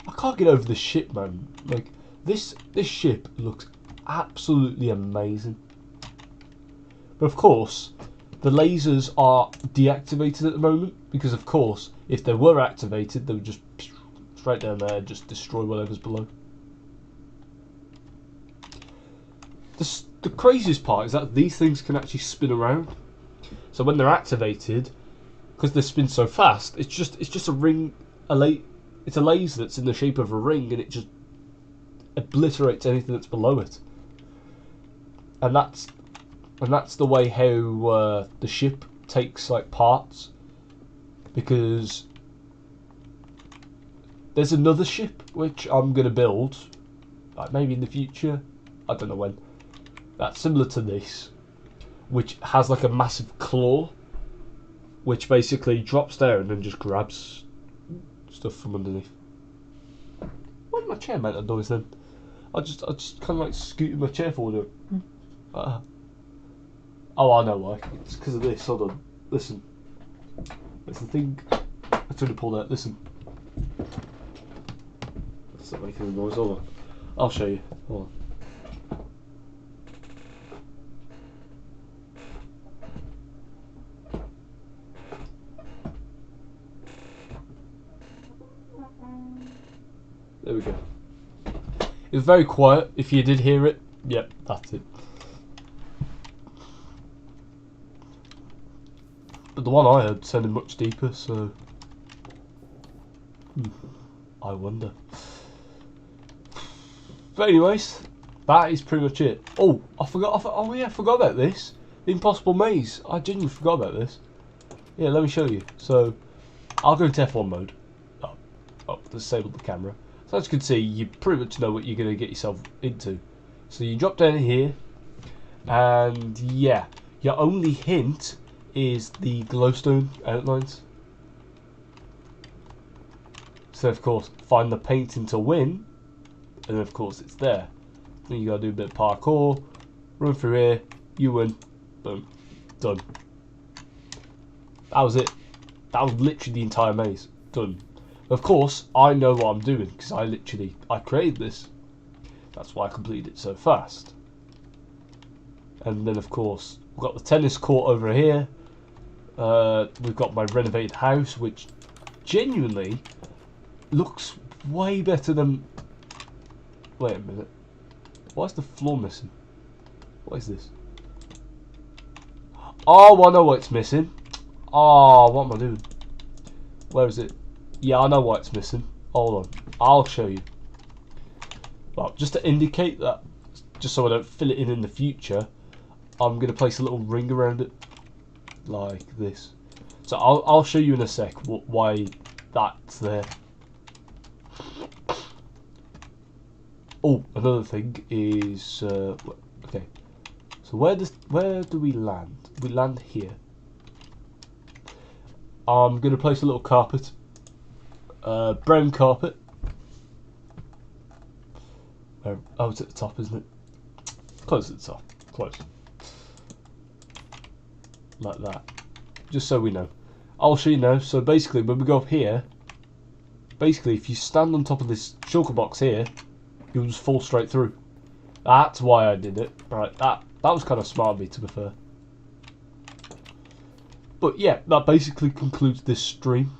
Speaker 1: I can't get over this ship, man. Like, this ship looks absolutely amazing. But of course, the lasers are deactivated at the moment, because of course, if they were activated, they would just straight down there and just destroy whatever's below. The craziest part is that these things can actually spin around. So when they're activated, because they spin so fast, it's just a ring, it's a laser that's in the shape of a ring, and it just obliterates anything that's below it. And that's the way how the ship takes like parts, because there's another ship which I'm gonna build, like maybe in the future, I don't know when. That's similar to this, which has like a massive claw, which basically drops down and just grabs stuff from underneath. Why did my chair make that noise then? I just kind of like scooted my chair forward. Oh, I know why. It's because of this. Hold on. Listen. It's the thing. I'm trying to pull that. Listen. It's not making a noise. Hold on. I'll show you. Hold on. There we go. It was very quiet. If you did hear it, yep, that's it. But the one I heard sounded much deeper, so I wonder. But anyways, that is pretty much it. Oh, I forgot. Oh yeah, I forgot about this. The Impossible Maze. I genuinely forgot about this. Yeah, let me show you. So I'll go into F1 mode. Oh, disabled the camera. So as you can see, you pretty much know what you're going to get yourself into. So you drop down here, and yeah, your only hint is the glowstone outlines. So of course, find the painting to win, and then of course it's there. Then you got to do a bit of parkour, run through here, you win, boom, done. That was it. That was literally the entire maze, done. Of course, I know what I'm doing because I created this. That's why I completed it so fast. And then, of course, we've got the tennis court over here. We've got my renovated house, which genuinely looks way better than. Wait a minute. Why is the floor missing? What is this? Oh, I know what it's missing. Oh, what am I doing? Where is it? Yeah, I know why it's missing. Hold on, I'll show you. Well, just to indicate that, just so I don't fill it in the future, I'm going to place a little ring around it, like this. So I'll show you in a sec why that's there. Oh, another thing is, okay. So where do we land? We land here. I'm going to place a little carpet. Brown carpet. Oh, it's at the top, isn't it? Close at the top. Close. Like that. Just so we know. I'll show you now. So basically, when we go up here, basically, if you stand on top of this shulker box here, you'll just fall straight through. That's why I did it. Right, that That was kind of smart of me, to be fair. But yeah, that basically concludes this stream.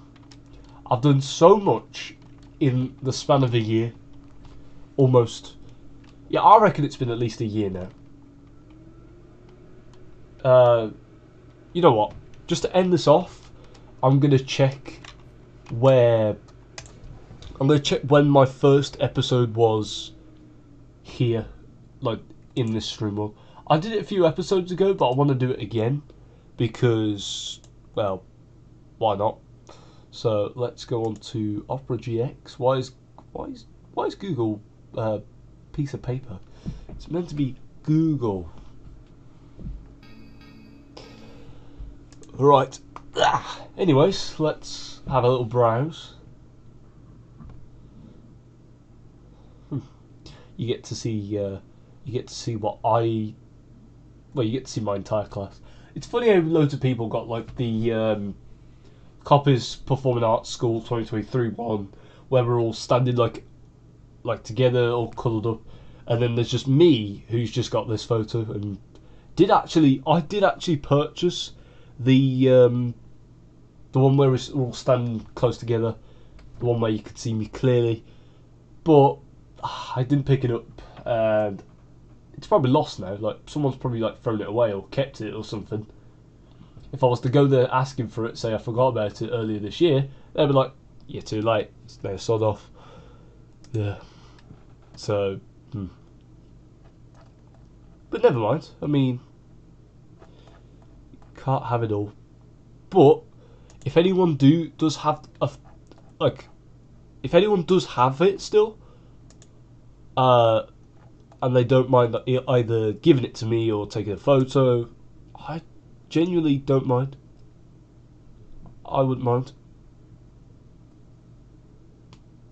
Speaker 1: I've done so much in the span of a year. Almost. Yeah, I reckon it's been at least a year now. You know what? Just to end this off, I'm going to check where... I'm going to check when my first episode was here, like, in this stream world. I did it a few episodes ago, but I want to do it again because, well, why not? So let's go on to Opera GX. Why is Google piece of paper? It's meant to be Google. Right. Anyways, let's have a little browse. You get to see what I. Well, you get to see my entire class. It's funny how loads of people got like the Coppers Performing Arts School 2023 one, where we're all standing like together, all coloured up, and then there's just me who's just got this photo. And I did actually purchase the one where we're all standing close together, the one where you could see me clearly, but I didn't pick it up, and it's probably lost now. Like someone's probably like thrown it away or kept it or something. If I was to go there asking for it, say I forgot about it earlier this year, they'd be like, "You're too late. They're sod off." Yeah. So, but never mind. I mean, can't have it all. But if anyone does have if anyone does have it still, and they don't mind either giving it to me or taking a photo, I genuinely don't mind. I wouldn't mind.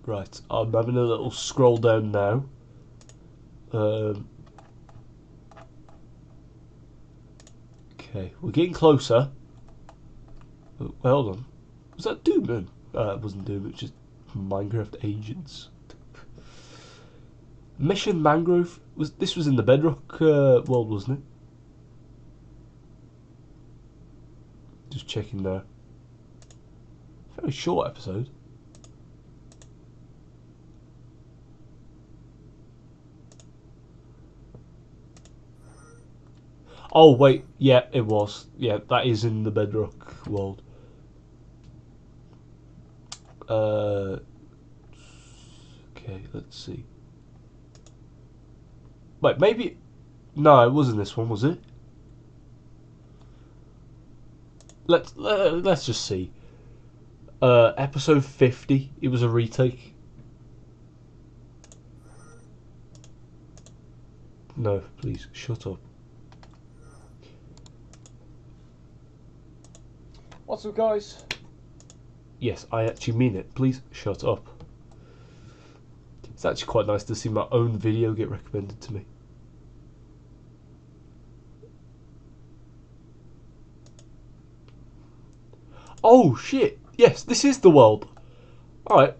Speaker 1: Right, I'm having a little scroll down now. Okay, we're getting closer. Oh, hold on. Was that Doom? It wasn't Doom, it was just Minecraft agents. Mission Mangrove this was in the Bedrock world, wasn't it? Just checking there. Very short episode. Oh wait, yeah, it was. Yeah, that is in the Bedrock world. Okay, let's see. Wait, maybe... No, it wasn't this one, was it? Let's just see. Episode 50. It was a retake. No, please shut up. What's up, guys? Yes, I actually mean it. Please shut up. It's actually quite nice to see my own video get recommended to me. Oh shit! Yes, this is the world. Alright.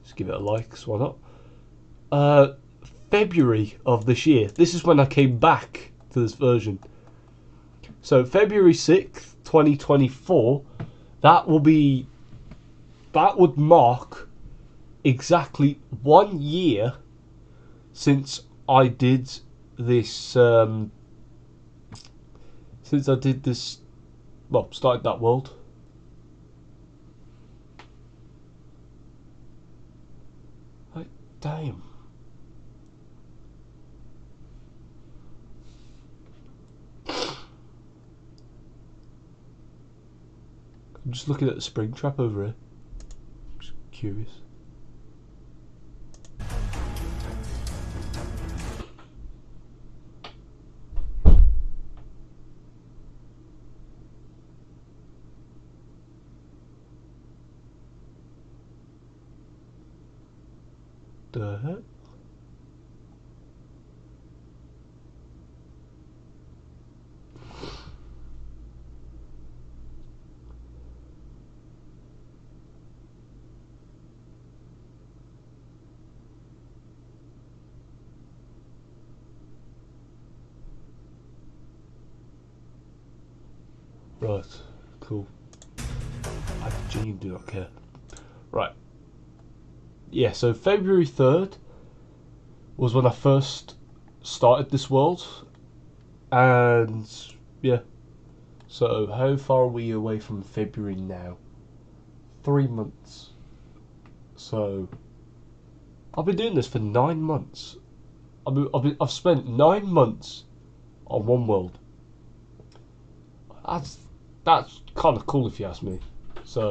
Speaker 1: Just give it a like, so why not? February of this year. This is when I came back to this version. So February 6th, 2024, that would mark exactly 1 year since I did this well, started that world. Like, damn. I'm just looking at the spring trap over here. Just curious. The heck? Right, cool. I genuinely do not care. Right. Yeah, so February 3rd was when I first started this world. And yeah. So how far are we away from February now? 3 months. So I've been doing this for 9 months. I've spent 9 months on one world. That's kind of cool if you ask me. So